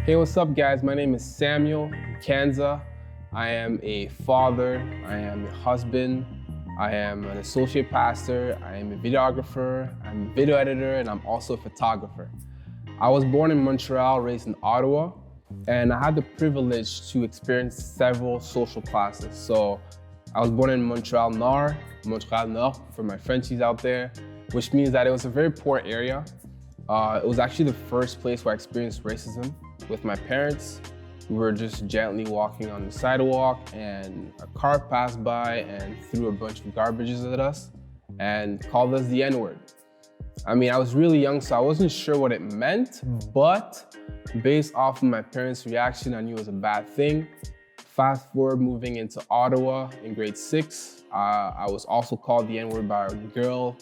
Hey, what's up guys? My name is Samuel Kanza. I am a father, I am a husband, I am an associate pastor, I am a videographer, I'm a video editor, and I'm also a photographer. I was born in Montreal, raised in Ottawa, and I had the privilege to experience several social classes. So I was born in Montreal Nord for my Frenchies out there, which means that it was a very poor area. It was actually the first place where I experienced racism with my parents. We were just gently walking on the sidewalk and a car passed by and threw a bunch of garbages at us and called us the N-word. I mean, I was really young, so I wasn't sure what it meant, but based off of my parents' reaction, I knew it was a bad thing. Fast forward, moving into Ottawa in grade 6, I was also called the N-word by a girl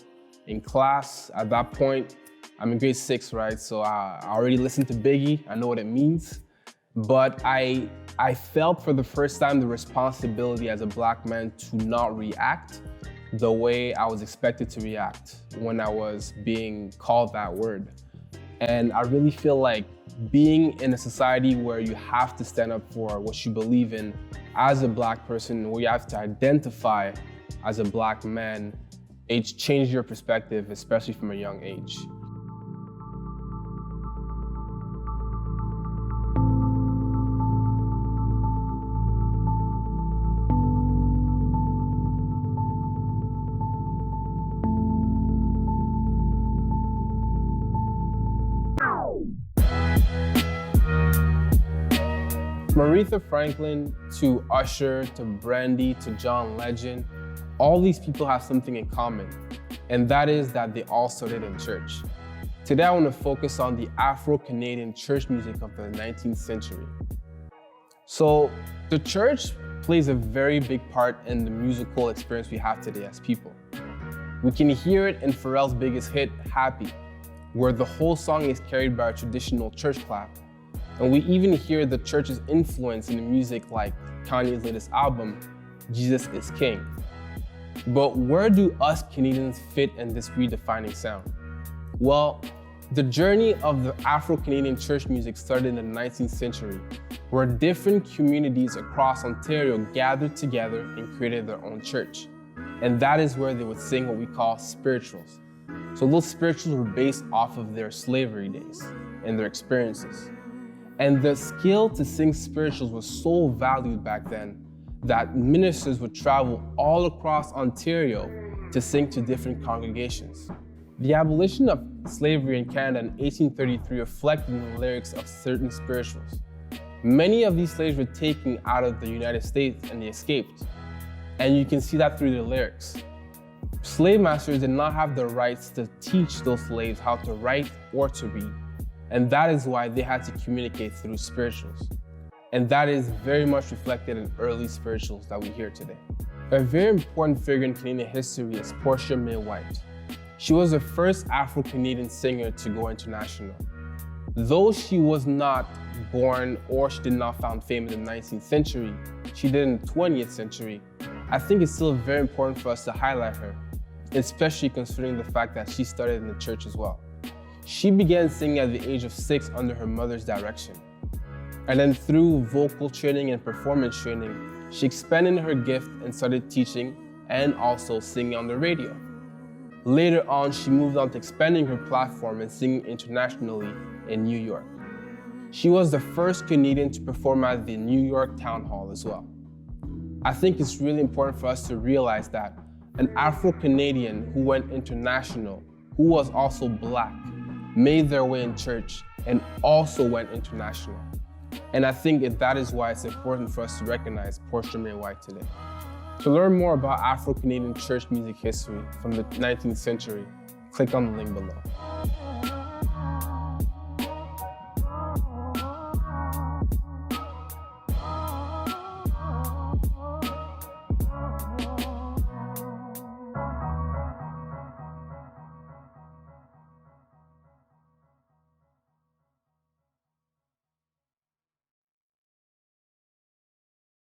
in class. At that point, I'm in grade 6, right? So I already listened to Biggie, I know what it means. But I felt for the first time the responsibility as a Black man to not react the way I was expected to react when I was being called that word. And I really feel like being in a society where you have to stand up for what you believe in as a Black person, where you have to identify as a Black man, it's changed your perspective, especially from a young age. From Aretha Franklin to Usher to Brandy to John Legend, all these people have something in common, and that is that they all started in church. Today I want to focus on the Afro-Canadian church music of the 19th century. So the church plays a very big part in the musical experience we have today as people. We can hear it in Pharrell's biggest hit, Happy, where the whole song is carried by a traditional church clap. And we even hear the church's influence in the music like Kanye's latest album, Jesus is King. But where do us Canadians fit in this redefining sound? Well, the journey of the Afro-Canadian church music started in the 19th century, where different communities across Ontario gathered together and created their own church. And that is where they would sing what we call spirituals. So those spirituals were based off of their slavery days and their experiences. And the skill to sing spirituals was so valued back then that ministers would travel all across Ontario to sing to different congregations. The abolition of slavery in Canada in 1833 reflected in the lyrics of certain spirituals. Many of these slaves were taken out of the United States and they escaped. And you can see that through the lyrics. Slave masters did not have the rights to teach those slaves how to write or to read. And that is why they had to communicate through spirituals. And that is very much reflected in early spirituals that we hear today. A very important figure in Canadian history is Portia Mae White. She was the first Afro-Canadian singer to go international. Though she was not born or she did not found fame in the 19th century, she did in the 20th century, I think it's still very important for us to highlight her, especially considering the fact that she started in the church as well. She began singing at the age of 6 under her mother's direction. And then through vocal training and performance training, she expanded her gift and started teaching and also singing on the radio. Later on, she moved on to expanding her platform and singing internationally in New York. She was the first Canadian to perform at the New York Town Hall as well. I think it's really important for us to realize that an Afro-Canadian who went international, who was also Black, made their way in church and also went international. And I think that is why it's important for us to recognize Portia Mae White today. To learn more about Afro-Canadian church music history from the 19th century, click on the link below.